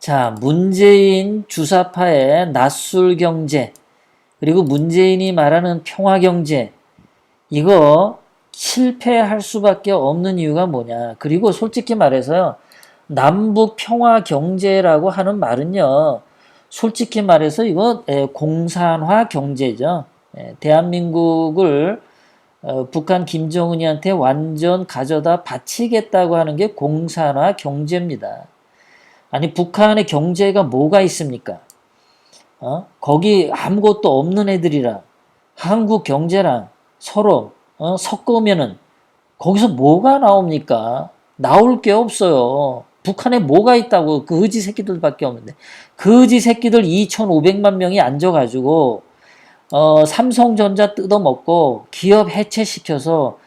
자, 문재인 주사파의 낯술 경제, 그리고 문재인이 말하는 평화 경제, 이거 실패할 수밖에 없는 이유가 뭐냐. 그리고 솔직히 말해서요, 남북 평화 경제라고 하는 말은요, 솔직히 말해서 이거 공산화 경제죠. 대한민국을 북한 김정은이한테 완전 가져다 바치겠다고 하는 게 공산화 경제입니다. 아니, 북한의 경제가 뭐가 있습니까? 거기 아무것도 없는 애들이랑 한국 경제랑 서로 섞으면은 거기서 뭐가 나옵니까? 나올 게 없어요. 북한에 뭐가 있다고, 그 의지 새끼들밖에 없는데. 그 의지 새끼들 2,500만 명이 앉아가지고 삼성전자 뜯어먹고 기업 해체시켜서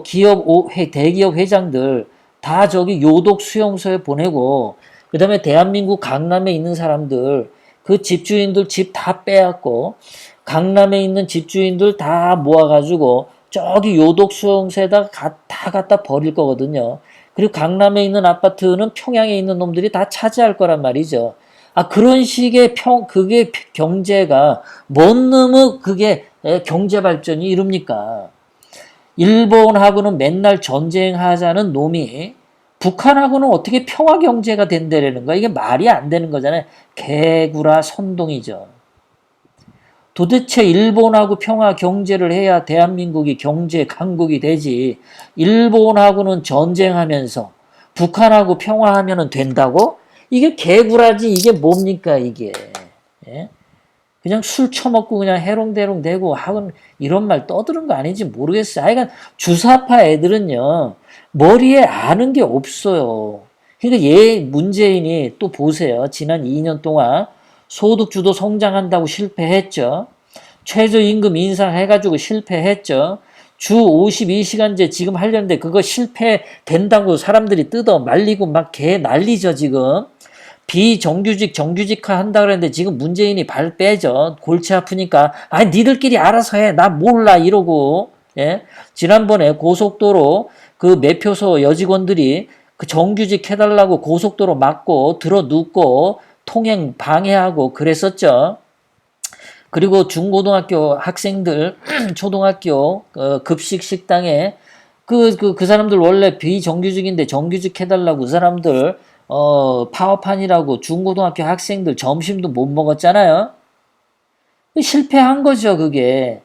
기업 대기업 회장들 다 저기 요독 수용소에 보내고, 그 다음에 대한민국 강남에 있는 사람들, 그 집주인들 집 다 빼앗고, 강남에 있는 집주인들 다 모아가지고 저기 요독 수용소에다 다 갖다 버릴 거거든요. 그리고 강남에 있는 아파트는 평양에 있는 놈들이 다 차지할 거란 말이죠. 그런 식의 그게 경제가, 뭔 놈의 그게 경제 발전이 이룹니까? 일본하고는 맨날 전쟁하자는 놈이 북한하고는 어떻게 평화 경제가 된다라는 거야? 이게 말이 안 되는 거잖아요. 개구라 선동이죠. 도대체 일본하고 평화 경제를 해야 대한민국이 경제 강국이 되지. 일본하고는 전쟁하면서 북한하고 평화하면 된다고? 이게 개구라지, 이게 뭡니까 이게. 예? 그냥 술 처먹고 그냥 해롱대롱 대고 하건 이런 말 떠드는 거 아닌지 모르겠어요. 하여간 주사파 애들은요, 머리에 아는 게 없어요. 그러니까 문재인이 또 보세요. 지난 2년 동안 소득주도 성장한다고 실패했죠. 최저임금 인상해가지고 실패했죠. 주 52시간제 지금 하려는데 그거 실패된다고 사람들이 뜯어 말리고 막 개 난리죠 지금. 비정규직 정규직화 한다 그랬는데 지금 문재인이 발 빼죠. 골치 아프니까 아니 니들끼리 알아서 해, 나 몰라 이러고. 예? 지난번에 고속도로 그 매표소 여직원들이 그 정규직 해달라고 고속도로 막고 들어 눕고 통행 방해하고 그랬었죠. 그리고 중고등학교 학생들 초등학교 급식 식당에 그 사람들 원래 비정규직인데 정규직 해달라고, 그 사람들 파업판이라고 중고등학교 학생들 점심도 못 먹었잖아요. 실패한 거죠 그게.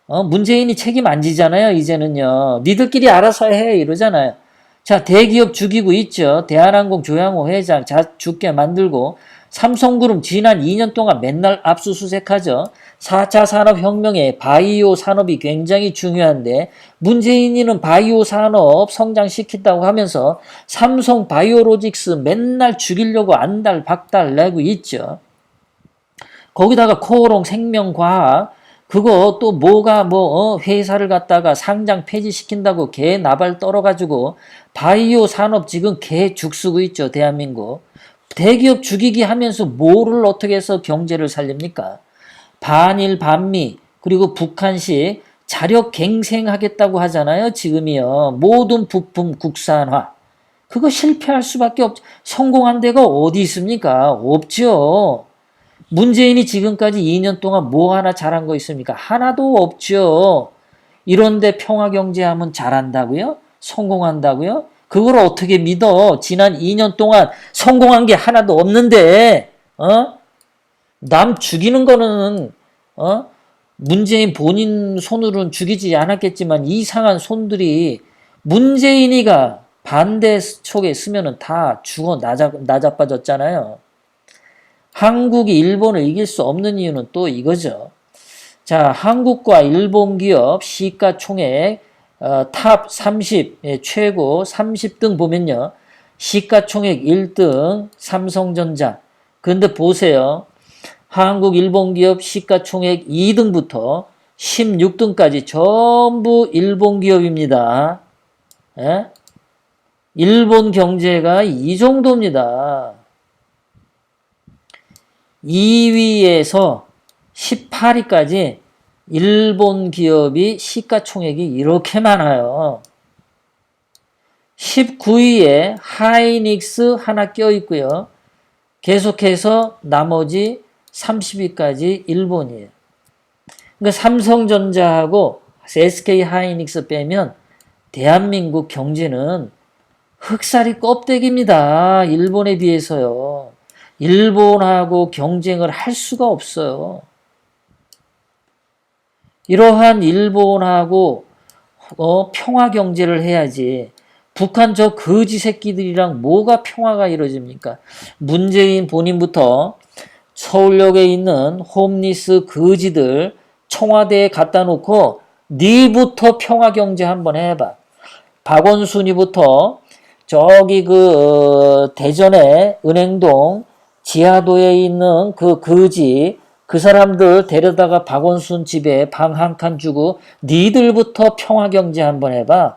문재인이 책임 안 지잖아요 이제는요. 니들끼리 알아서 해 이러잖아요. 자, 대기업 죽이고 있죠. 대한항공 조양호 회장 죽게 만들고, 삼성그룹 지난 2년 동안 맨날 압수수색하죠. 4차 산업혁명에 바이오 산업이 굉장히 중요한데 문재인이는 바이오 산업 성장시킨다고 하면서 삼성 바이오로직스 맨날 죽이려고 안달 박달 내고 있죠. 거기다가 코오롱 생명과학, 그거 또 뭐가 회사를 갖다가 상장 폐지시킨다고 개 나발 떨어가지고 바이오 산업 지금 개 죽쓰고 있죠 대한민국. 대기업 죽이기 하면서 뭐를 어떻게 해서 경제를 살립니까? 반일 반미, 그리고 북한식 자력 갱생하겠다고 하잖아요 지금이요. 모든 부품 국산화. 그거 실패할 수밖에 없죠. 성공한 데가 어디 있습니까? 없죠. 문재인이 지금까지 2년 동안 뭐 하나 잘한 거 있습니까? 하나도 없죠. 이런데 평화경제하면 잘한다고요? 성공한다고요? 그걸 어떻게 믿어? 지난 2년 동안 성공한 게 하나도 없는데, 남 죽이는 거는, 문재인 본인 손으로는 죽이지 않았겠지만 이상한 손들이 문재인이가 반대 촉에 쓰면은 다 죽어 나자빠졌잖아요. 한국이 일본을 이길 수 없는 이유는 또 이거죠. 자, 한국과 일본 기업 시가총액 탑 30, 최고 30등 보면요. 시가총액 1등 삼성전자. 그런데 보세요. 한국 일본 기업 시가총액 2등부터 16등까지 전부 일본 기업입니다. 예? 일본 경제가 이 정도입니다. 2위에서 18위까지 일본 기업이 시가총액이 이렇게 많아요. 19위에 하이닉스 하나 껴있고요. 계속해서 나머지 30위까지 일본이에요. 그러니까 삼성전자하고 SK 하이닉스 빼면 대한민국 경제는 흑살이 껍데기입니다. 일본에 비해서요. 일본하고 경쟁을 할 수가 없어요. 이러한 일본하고 평화 경제를 해야지. 북한 저 거지 새끼들이랑 뭐가 평화가 이루어집니까? 문재인 본인부터 서울역에 있는 홈리스 거지들 청와대에 갖다 놓고 니부터 평화 경제 한번 해봐. 박원순이부터 저기 대전의 은행동 지하도에 있는 그 거지 그 사람들 데려다가 박원순 집에 방 한 칸 주고 니들부터 평화 경제 한번 해봐.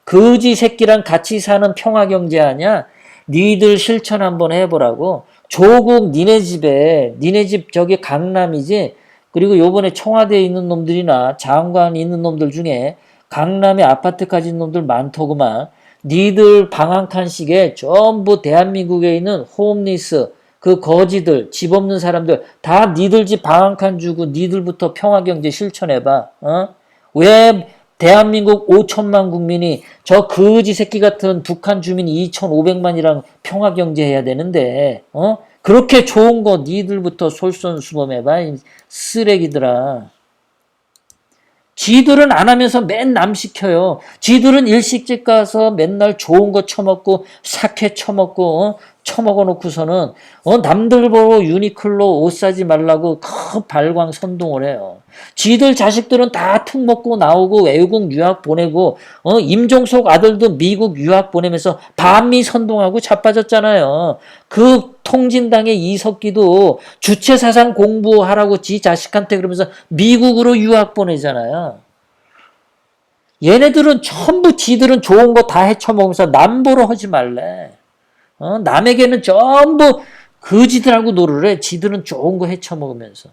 거지 새끼랑 같이 사는 평화 경제 아니야? 니들 실천 한번 해보라고. 조국 니네 집 저기 강남이지. 그리고 요번에 청와대에 있는 놈들이나 장관이 있는 놈들 중에 강남에 아파트 가진 놈들 많더구만. 니들 방 한 칸씩에 전부 대한민국에 있는 홈리스 그 거지들 집 없는 사람들 다 니들 집 방 한 칸 주고 니들부터 평화경제 실천해봐. 왜 대한민국 5천만 국민이 저 거지 새끼 같은 북한 주민 2,500만이랑 평화경제 해야 되는데 그렇게 좋은 거 니들부터 솔선수범해봐. 이 쓰레기들아. 지들은 안 하면서 맨 남 시켜요. 지들은 일식집 가서 맨날 좋은 거 처먹고 사케 처먹고 처먹어 놓고서는 남들 보고 유니클로 옷 사지 말라고 큰 발광 선동을 해요. 지들 자식들은 다 툭 먹고 나오고 외국 유학 보내고 임종석 아들도 미국 유학 보내면서 반미 선동하고 자빠졌잖아요. 그 통진당의 이석기도 주체사상 공부하라고 지 자식한테 그러면서 미국으로 유학 보내잖아요. 얘네들은 전부 지들은 좋은 거 다 헤쳐먹으면서 남보러 하지 말래. 남에게는 전부 거지들하고 놀으래. 지들은 좋은 거 헤쳐먹으면서.